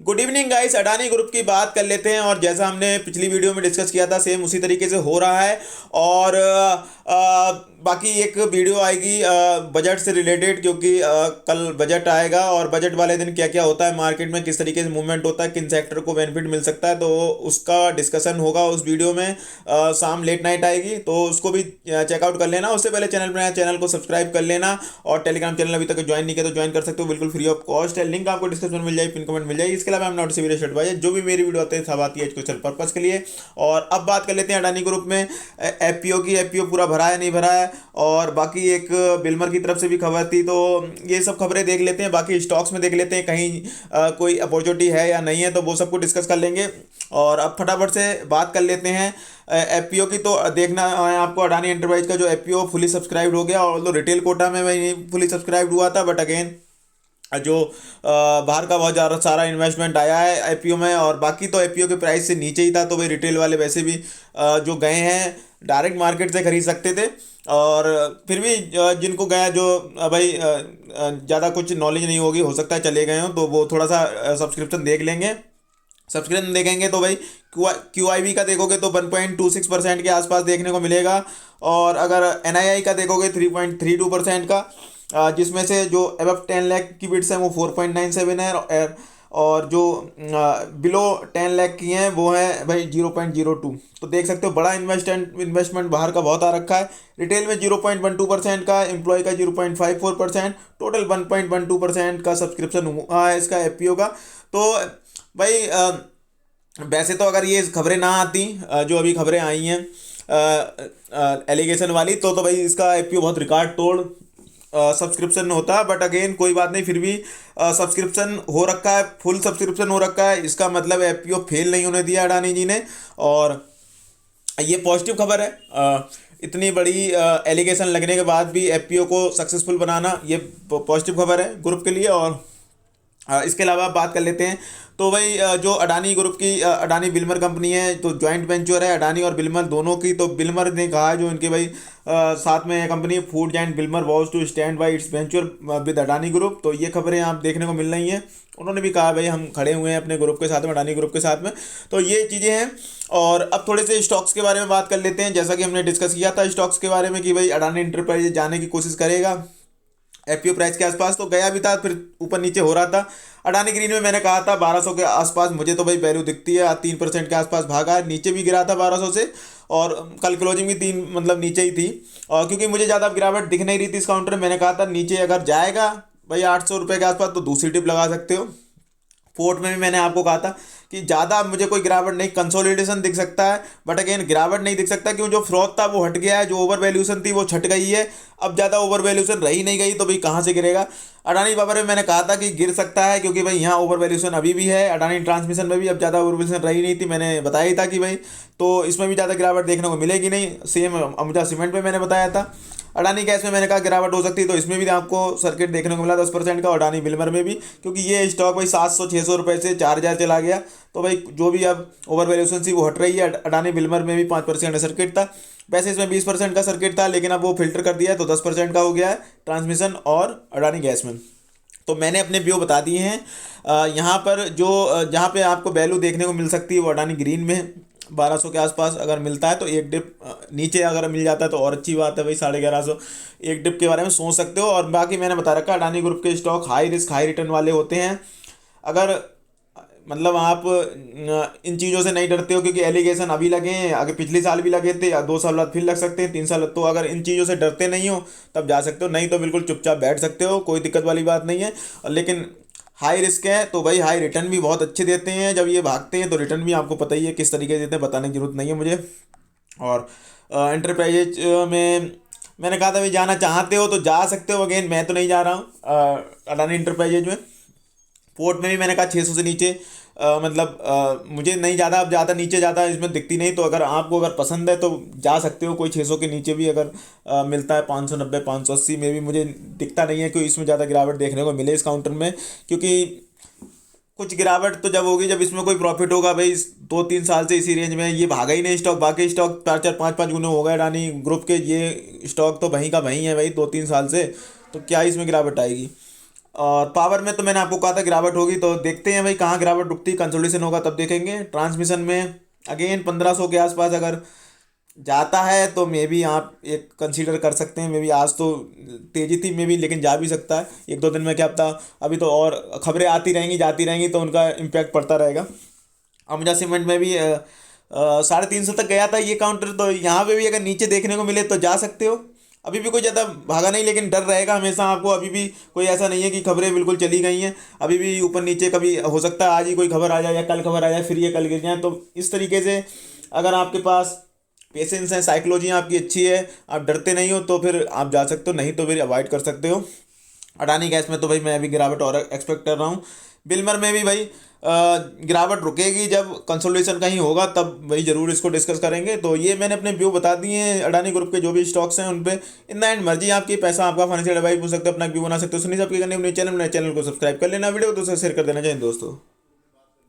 Good evening guys. Adani group की बात कर लेते हैं और जैसा हमने पिछली वीडियो में डिस्कस किया था सेम उसी तरीके से हो रहा है। और बाकी एक वीडियो आएगी बजट से रिलेटेड, क्योंकि कल बजट आएगा और बजट वाले दिन क्या क्या होता है मार्केट में, किस तरीके से मूवमेंट होता है, किन सेक्टर को बेनिफिट मिल सकता है, तो उसका डिस्कशन होगा उस वीडियो में। शाम लेट नाइट आएगी तो उसको भी चेकआउट कर लेना। उससे पहले चैनल पर चैनल को सब्सक्राइब कर लेना और टेलीग्राम चैनल अभी तक ज्वाइन नहीं किया तो ज्वाइन कर सकते हो, बिल्कुल फ्री ऑफ कॉस्ट है। लिंक आपको डिस्क्रिप्शन में मिल जाएगी, पिन कमेंट मिल जाएगी। इसके अलावा हम नोट से वीडियो शर्ट भाई जो भी मेरी वीडियो आते हैं सब आती है एजुकेशनल पर्पज के लिए। और अब बात कर लेते हैं अडानी ग्रुप में एफपीओ की। एफपीओ पूरा भरा है नहीं भरा है, और बाकी एक बिल्मर की तरफ से भी खबर थी, तो ये सब खबरें देख लेते हैं। बाकी स्टॉक्स में देख लेते हैं कहीं कोई अपॉर्चुनिटी है या नहीं है, तो वो सबको डिस्कस कर लेंगे। और अब फटाफट से बात कर लेते हैं एफपीओ की। तो देखना है आपको अडानी एंटरप्राइज का जो एफपीओ फुली सब्सक्राइब्ड हो गया, और रिटेल कोटा में वही फुली सब्सक्राइब्ड हुआ था, बट अगेन जो बाहर का बहुत ज़्यादा सारा इन्वेस्टमेंट आया है आईपीओ में। और बाकी तो आईपीओ के प्राइस से नीचे ही था, तो भाई रिटेल वाले वैसे भी जो गए हैं डायरेक्ट मार्केट से खरीद सकते थे। और फिर भी जिनको गया जो भाई ज़्यादा कुछ नॉलेज नहीं होगी, हो सकता है चले गए हों, तो वो थोड़ा सा सब्सक्रिप्शन देख लेंगे। सब्सक्रिप्शन देखेंगे तो भाई क्यू आई बी का देखोगे तो 1.26% के आसपास देखने को मिलेगा। और अगर एन आई आई का देखोगे 3.32% का, जिसमें से जो अबव 10 लाख की बिट्स हैं वो 4.97 है, और जो बिलो 10 लाख की हैं वो है भाई 0.02। तो देख सकते हो बड़ा इन्वेस्टमेंट बाहर का बहुत आ रखा है। रिटेल में 0.12% का, एम्प्लॉय का 0.54%, टोटल 1.12% का सब्सक्रिप्शन हुआ है इसका एफपीओ का। तो भाई वैसे तो अगर ये खबरें ना आती जो अभी खबरें आई हैं एलिगेशन वाली, तो भाई इसका एफपीओ बहुत रिकॉर्ड तोड़ सब्सक्रिप्शन होता है। बट अगेन कोई बात नहीं, फिर भी सब्सक्रिप्शन हो रखा है, फुल सब्सक्रिप्शन हो रखा है, इसका मतलब एफपीओ फेल नहीं होने दिया अडानी जी ने। और ये पॉजिटिव खबर है। इतनी बड़ी एलिगेशन लगने के बाद भी एफपीओ को सक्सेसफुल बनाना, ये पॉजिटिव खबर है ग्रुप के लिए। और इसके अलावा बात कर लेते हैं तो भाई जो अडानी ग्रुप की अडानी बिल्मर कंपनी है, तो जॉइंट वेंचर है अडानी और बिल्मर दोनों की। तो बिल्मर ने कहा है जो इनके भाई साथ में company food giant Wilmar was to stand by its venture with Adani group. तो ये खबरें आप देखने को मिल रही हैं। उन्होंने भी कहा भाई हम खड़े हुए हैं अपने ग्रुप के साथ में, अडानी ग्रुप के साथ में। तो ये चीज़ें हैं। और अब थोड़े से स्टॉक्स के बारे में बात कर लेते हैं। जैसा कि हमने डिस्कस किया था स्टॉक्स के बारे में कि भाई अडानी इंटरप्राइजेज जाने की कोशिश करेगा एफपीओ प्राइस के आसपास, तो गया भी था, फिर ऊपर नीचे हो रहा था। अडानी ग्रीन में मैंने कहा था 1200 के आसपास मुझे तो भाई वैल्यू दिखती है, 3% के आसपास भागा है, नीचे भी गिरा था 1200 से, और कल क्लोजिंग भी 3 मतलब नीचे ही थी। और क्योंकि मुझे ज़्यादा गिरावट दिख नहीं रही थी इस काउंटर में, मैंने कहा था नीचे अगर जाएगा भाई 800 रुपये के आसपास तो दूसरी टिप लगा सकते हो। पोर्ट में भी मैंने आपको कहा था कि ज़्यादा मुझे कोई गिरावट नहीं, कंसोलिडेशन दिख सकता है, बट अगेन गिरावट नहीं दिख सकता, क्यों जो फ्रॉथ था वो हट गया है, जो ओवर वैल्यूशन थी वो छट गई है। अब ज़्यादा ओवर वैल्यूशन रही नहीं गई, तो भाई कहाँ से गिरेगा। अडानी पावर में मैंने कहा था कि गिर सकता है, क्योंकि भाई यहाँ ओवर वैल्यूशन अभी भी है। अडानी ट्रांसमिशन में भी अब ज़्यादा ओवर वैल्यूशन रही नहीं थी, मैंने बताया ही था कि भाई तो इसमें भी ज़्यादा गिरावट देखने को मिलेगी नहीं। सेम अम्बुजा सीमेंट में मैंने बताया था। अडानी गैस में मैंने कहा गिरावट हो सकती है, तो इसमें भी आपको सर्किट देखने को मिला 10% का। अडानी बिल्मर में भी, क्योंकि ये स्टॉक भाई 700-600 रुपये से 4000 चला गया, तो भाई जो भी अब ओवर वैल्यूशन थी वो हट रही है। अडानी बिल्मर में भी 5% का सर्किट था, वैसे इसमें 20% का सर्किट था, लेकिन अब वो फिल्टर कर दिया है तो 10% का हो गया है ट्रांसमिशन और अडानी गैस में। तो मैंने अपने व्यू बता दिए हैं। यहाँ पर जो जहाँ पे आपको वैल्यू देखने को मिल सकती है वो अडानी ग्रीन में 1200 के आसपास अगर मिलता है, तो एक डिप नीचे अगर मिल जाता है तो और अच्छी बात है भाई। 1150 एक डिप के बारे में सोच सकते हो। और बाकी मैंने बता रखा अडानी ग्रुप के stock high risk high return वाले होते हैं। अगर मतलब आप इन चीज़ों से नहीं डरते हो, क्योंकि एलिगेशन अभी लगे हैं, आगे पिछले साल भी लगे थे, या 2 साल बाद फिर लग सकते हैं, 3 साल, तो अगर इन चीज़ों से डरते नहीं हो तब जा सकते हो, नहीं तो बिल्कुल चुपचाप बैठ सकते हो, कोई दिक्कत वाली बात नहीं है। लेकिन हाई रिस्क है तो भाई हाई रिटर्न भी बहुत अच्छे देते हैं। जब ये भागते हैं तो रिटर्न भी आपको पता ही है किस तरीके से देते हैं, बताने की जरूरत नहीं है मुझे। और एंटरप्राइजेज में मैंने कहा था भाई जाना चाहते हो तो जा सकते हो, अगेन मैं तो नहीं जा रहा हूँ अडानी इंटरप्राइजेज में। पोर्ट में भी मैंने कहा 600 से नीचे मुझे नहीं ज़्यादा, अब ज़्यादा नीचे ज़्यादा इसमें दिखती नहीं, तो अगर आपको अगर पसंद है तो जा सकते हो। कोई 600 के नीचे भी अगर मिलता है 590 580 में भी मुझे दिखता नहीं है कि इसमें ज़्यादा गिरावट देखने को मिले इस काउंटर में, क्योंकि कुछ गिरावट तो जब होगी जब इसमें कोई प्रॉफिट होगा भाई। 2-3 साल से इसी रेंज में ये भागा ही नहीं स्टॉक, बाकी स्टॉक 4-4 5-5 गुने हो गए अडानी ग्रुप के, ये स्टॉक तो वहीं का वहीं है भाई 2-3 साल से, तो क्या इसमें गिरावट आएगी। और पावर में तो मैंने आपको कहा था गिरावट होगी, तो देखते हैं भाई कहाँ गिरावट रुकती, कंसोलिडेशन होगा तब देखेंगे। ट्रांसमिशन में अगेन 1500 के आसपास अगर जाता है तो मे बी आप एक कंसीडर कर सकते हैं। मे बी आज तो तेजी थी मे बी, लेकिन जा भी सकता है एक दो दिन में, क्या पता। अभी तो और खबरें आती रहेंगी जाती रहेंगी तो उनका इम्पैक्ट पड़ता रहेगा। अमजा सीमेंट में भी 350 तक गया था ये काउंटर, तो यहाँ पे भी अगर नीचे देखने को मिले तो जा सकते हो। अभी भी कोई ज़्यादा भागा नहीं, लेकिन डर रहेगा हमेशा आपको। अभी भी कोई ऐसा नहीं है कि खबरें बिल्कुल चली गई हैं, अभी भी ऊपर नीचे कभी हो सकता है। आज ही कोई खबर आ जाए या कल खबर आ जाए फिर ये कल गिर जाए, तो इस तरीके से अगर आपके पास पेशेंस है, साइकोलॉजी आपकी अच्छी है, आप डरते नहीं हो, तो फिर आप जा सकते हो, नहीं तो फिर अवॉइड कर सकते हो। अडानी गैस में तो भाई मैं अभी गिरावट और एक्सपेक्ट कर रहा हूँ। बिल्मर में भी भाई गिरावट रुकेगी जब कंसोलिडेशन कहीं होगा, तब वही जरूर इसको डिस्कस करेंगे। तो ये मैंने अपने व्यू बता दिए हैं अडानी ग्रुप के जो भी स्टॉक्स हैं उन पे। इन द एंड मर्जी आपकी, पैसा आपका, फाइनेंशियल एडवाइस पूछ सकते हो, अपना व्यू बना सकते हो। सुनिए सबके करने अपने चैनल को सब्सक्राइब कर लेना, वीडियो को दोस्तों शेयर कर देना चाहिए दोस्तों।